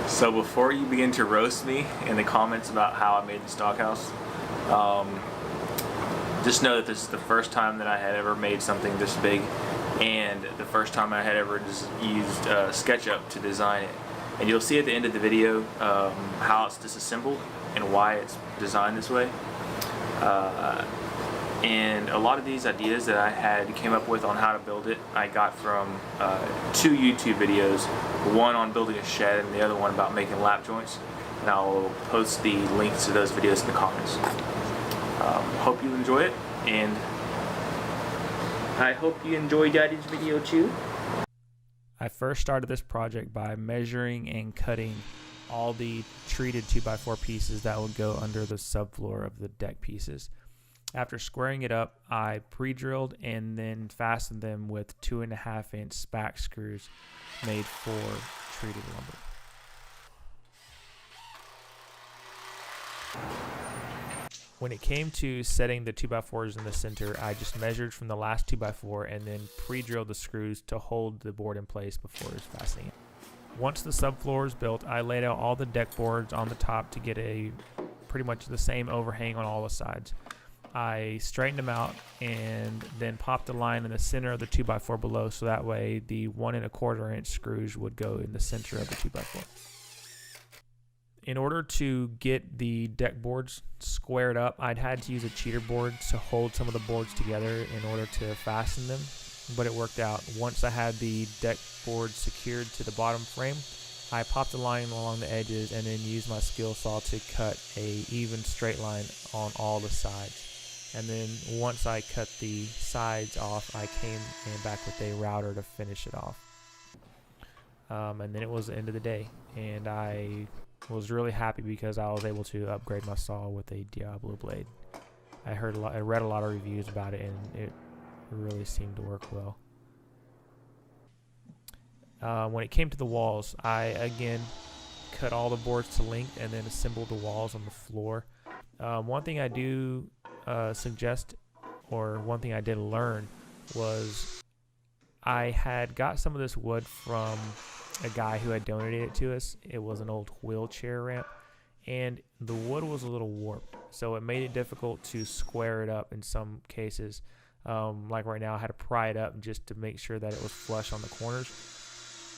So before you begin to roast me in the comments about how I made this doghouse, just know that this is the first time that I had ever made something this big, and the first time I had ever just used SketchUp to design it. And you'll see at the end of the video how it's disassembled and why it's designed this way. And a lot of these ideas that I had came up with on how to build it, I got from 2 YouTube videos, one on building a shed and the other one about making lap joints. And I'll post the links to those videos in the comments. Hope you enjoy it, and I hope you enjoy Daddy's video too. I first started this project by measuring and cutting all the treated 2x4 pieces that would go under the subfloor of the deck pieces. After squaring it up, I pre-drilled and then fastened them with 2.5-inch SPAC screws made for treated lumber. When it came to setting the 2x4s in the center, I just measured from the last 2x4 and then pre-drilled the screws to hold the board in place before fastening it. Once the subfloor is built, I laid out all the deck boards on the top to get a pretty much the same overhang on all the sides. I straightened them out and then popped a line in the center of the 2x4 below, so that way the 1.25-inch screws would go in the center of the 2x4. In order to get the deck boards squared up, I'd had to use a cheater board to hold some of the boards together in order to fasten them, but it worked out. Once I had the deck board secured to the bottom frame, I popped a line along the edges and then used my skill saw to cut a even straight line on all the sides. And then once I cut the sides off, I came back with a router to finish it off. And then it was the end of the day, and I was really happy because I was able to upgrade my saw with a Diablo blade. I read a lot of reviews about it, and it really seemed to work well. When it came to the walls, I again cut all the boards to length and then assembled the walls on the floor. One thing I do suggest, or one thing I did learn, was I had got some of this wood from a guy who had donated it to us. It was an old wheelchair ramp, and the wood was a little warped, so it made it difficult to square it up in some cases. Like right now, I had to pry it up just to make sure that it was flush on the corners.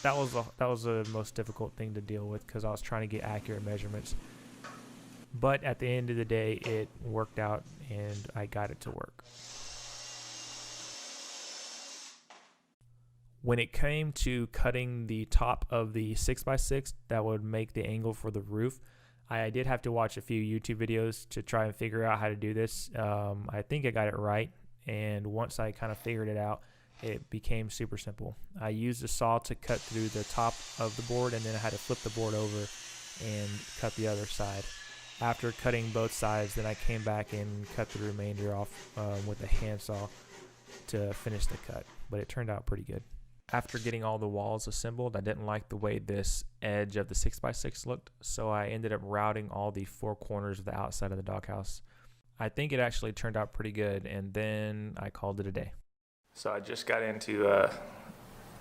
That was the most difficult thing to deal with because I was trying to get accurate measurements. But at the end of the day, it worked out and I got it to work. When it came to cutting the top of the 6x6 that would make the angle for the roof, I did have to watch a few YouTube videos to try and figure out how to do this. I think I got it right, and once I kind of figured it out, it became super simple. I used a saw to cut through the top of the board, and then I had to flip the board over and cut the other side. After cutting both sides, then I came back and cut the remainder off with a handsaw to finish the cut, but it turned out pretty good. After getting all the walls assembled, I didn't like the way this edge of the 6x6 looked, so I ended up routing all the 4 corners of the outside of the doghouse. I think it actually turned out pretty good, and then I called it a day. So I just got into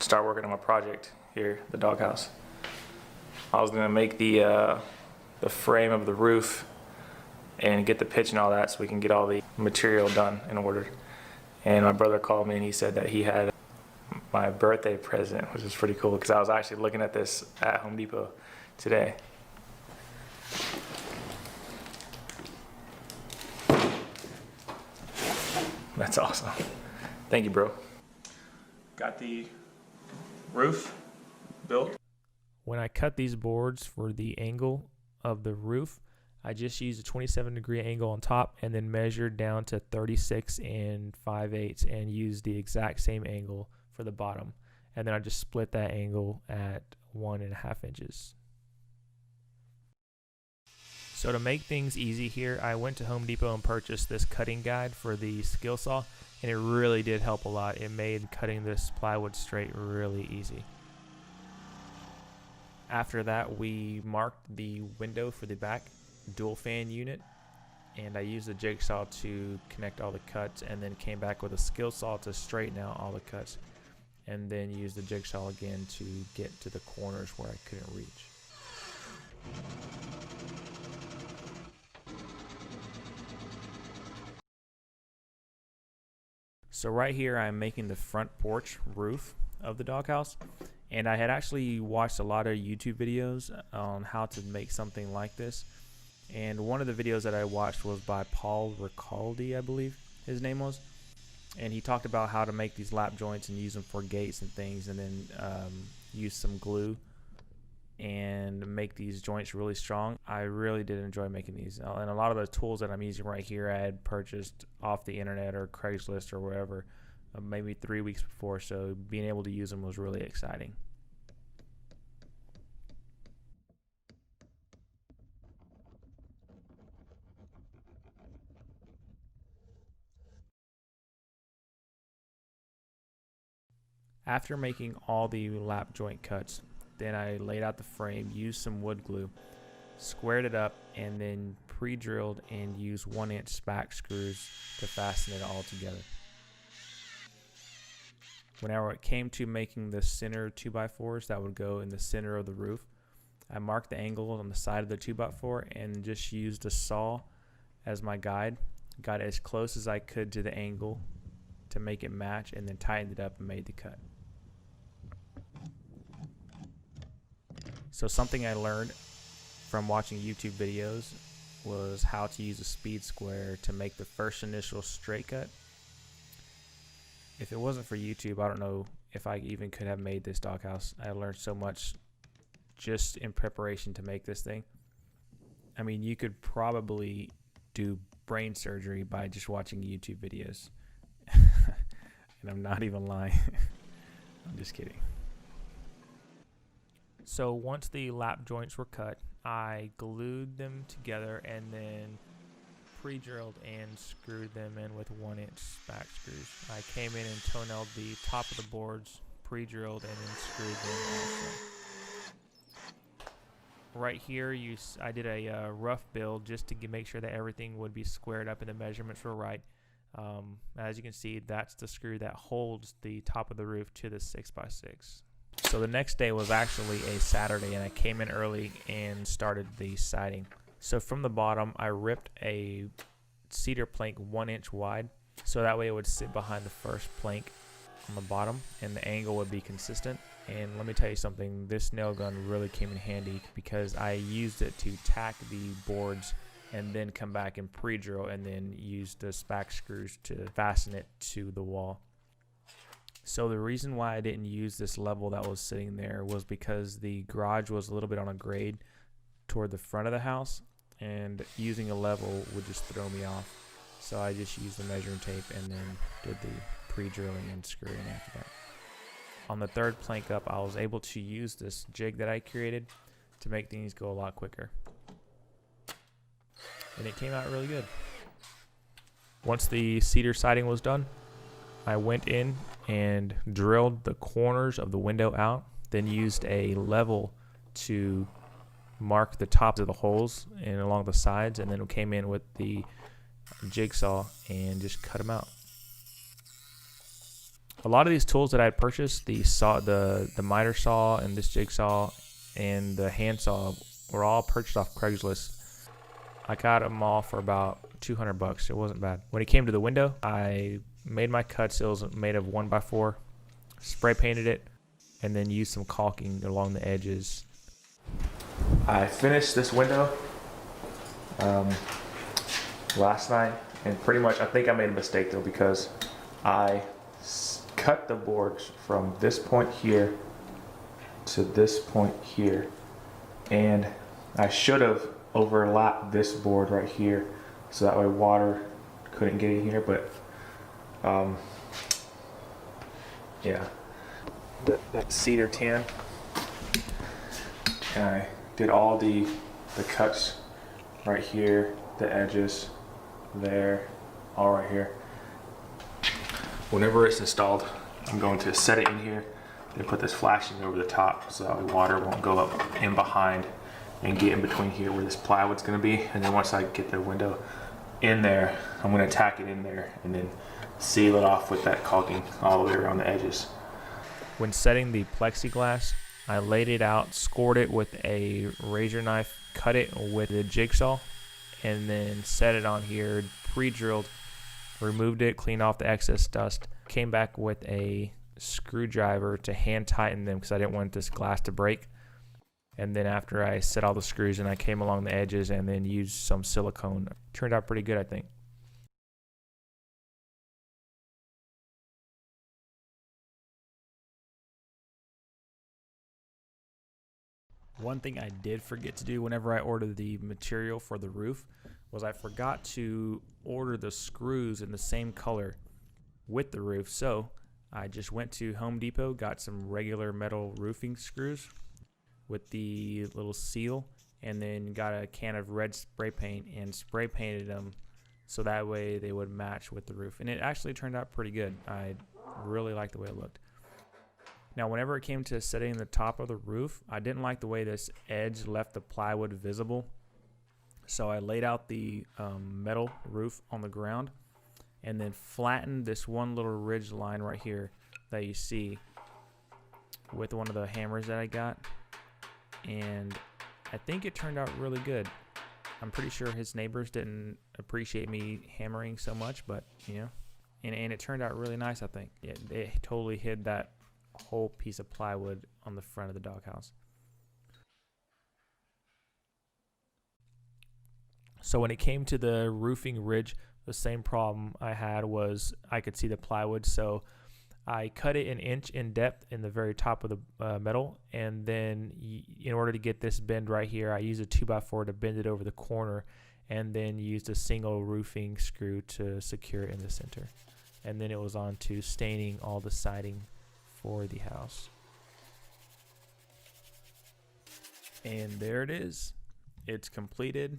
start working on my project here, the doghouse. I was gonna make the frame of the roof and get the pitch and all that so we can get all the material done in order. And my brother called me and he said that he had my birthday present, which is pretty cool because I was actually looking at this at Home Depot today. That's awesome. Thank you, bro. Got the roof built. When I cut these boards for the angle of the roof, I just used a 27-degree angle on top and then measured down to 36 5/8 and used the exact same angle for the bottom. And then I just split that angle at 1.5 inches. So to make things easy here, I went to Home Depot and purchased this cutting guide for the skill saw, and it really did help a lot. It made cutting this plywood straight really easy. After that, we marked the window for the back dual fan unit, and I used the jigsaw to connect all the cuts, and then came back with a skill saw to straighten out all the cuts, and then used the jigsaw again to get to the corners where I couldn't reach. So right here I'm making the front porch roof of the doghouse, and I had actually watched a lot of YouTube videos on how to make something like this, and one of the videos that I watched was by Paul Ricaldi, I believe his name was, and he talked about how to make these lap joints and use them for gates and things, and then use some glue and make these joints really strong. I really did enjoy making these, and a lot of the tools that I'm using right here I had purchased off the internet or Craigslist or wherever, maybe 3 weeks before, so being able to use them was really exciting. After making all the lap joint cuts, then I laid out the frame, used some wood glue, squared it up, and then pre-drilled and used 1-inch SPAC screws to fasten it all together. Whenever it came to making the center 2x4s that would go in the center of the roof, I marked the angle on the side of the 2x4 and just used a saw as my guide. Got as close as I could to the angle to make it match, and then tightened it up and made the cut. So something I learned from watching YouTube videos was how to use a speed square to make the first initial straight cut. If it wasn't for YouTube, I don't know if I even could have made this doghouse. I learned so much just in preparation to make this thing. I mean, you could probably do brain surgery by just watching YouTube videos. And I'm not even lying. I'm just kidding. So once the lap joints were cut, I glued them together and then pre-drilled and screwed them in with 1-inch SPAC screws. I came in and toe-nailed the top of the boards, pre-drilled, and then screwed them also. Right here, I did a rough build just to make sure that everything would be squared up and the measurements were right. As you can see, that's the screw that holds the top of the roof to the 6x6. So the next day was actually a Saturday, and I came in early and started the siding. So from the bottom, I ripped a cedar plank 1 inch wide, so that way it would sit behind the first plank on the bottom and the angle would be consistent. And let me tell you something, this nail gun really came in handy because I used it to tack the boards and then come back and pre-drill and then use the SPAC screws to fasten it to the wall. So the reason why I didn't use this level that was sitting there was because the garage was a little bit on a grade toward the front of the house, and using a level would just throw me off. So I just used the measuring tape and then did the pre-drilling and screwing after that. On the third plank up, I was able to use this jig that I created to make things go a lot quicker. And it came out really good. Once the cedar siding was done, I went in and drilled the corners of the window out, then used a level to mark the tops of the holes and along the sides, and then came in with the jigsaw and just cut them out. A lot of these tools that I had purchased, the miter saw and this jigsaw and the handsaw, were all purchased off Craigslist. I got them all for about $200. It wasn't bad. When it came to the window, I made my cuts. It was made of 1x4, spray painted it, and then used some caulking along the edges. I finished this window last night, and pretty much I think I made a mistake though, because I cut the boards from this point here to this point here, and I should have overlapped this board right here so that way water couldn't get in here, but yeah, that cedar tan, and I did all the cuts right here, the edges there, all right here. Whenever it's installed, I'm going to set it in here and put this flashing over the top so that water won't go up in behind and get in between here where this plywood's going to be. And then once I get the window in there, I'm going to tack it in there and then seal it off with that caulking all the way around the edges. When setting the plexiglass, I laid it out, scored it with a razor knife, cut it with a jigsaw, and then set it on here, pre-drilled, removed it, cleaned off the excess dust, Came back with a screwdriver to hand tighten them because I didn't want this glass to break. And then after I set all the screws in, I came along the edges and then used some silicone. Turned out pretty good, I think. One thing I did forget to do whenever I ordered the material for the roof was I forgot to order the screws in the same color with the roof. So I just went to Home Depot, got some regular metal roofing screws with the little seal, and then got a can of red spray paint and spray painted them so that way they would match with the roof. And it actually turned out pretty good. I really liked the way it looked. Now, whenever it came to setting the top of the roof, I didn't like the way this edge left the plywood visible. So I laid out the metal roof on the ground and then flattened this one little ridge line right here that you see with one of the hammers that I got. And I think it turned out really good. I'm pretty sure his neighbors didn't appreciate me hammering so much, but you know, and it turned out really nice, I think. It totally hid that whole piece of plywood on the front of the doghouse. So when it came to the roofing ridge, the same problem I had was I could see the plywood, so I cut it an inch in depth in the very top of the metal, and then in order to get this bend right here, I used a 2x4 to bend it over the corner, and then used a single roofing screw to secure it in the center. And then it was on to staining all the siding for the house. And there it is. It's completed.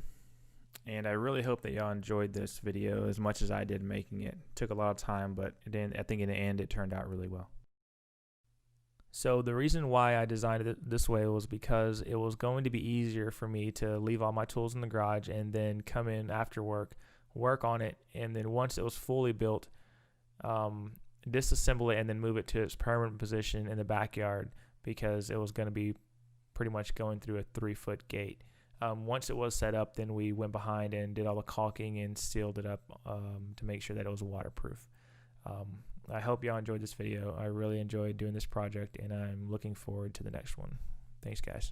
And I really hope that y'all enjoyed this video as much as I did making it. It took a lot of time, but I think in the end it turned out really well. So the reason why I designed it this way was because it was going to be easier for me to leave all my tools in the garage and then come in after work on it, and then once it was fully built, disassemble it and then move it to its permanent position in the backyard, because it was going to be pretty much going through a 3-foot gate. Once it was set up, then we went behind and did all the caulking and sealed it up to make sure that it was waterproof. I hope y'all enjoyed this video. I really enjoyed doing this project, and I'm looking forward to the next one. Thanks, guys.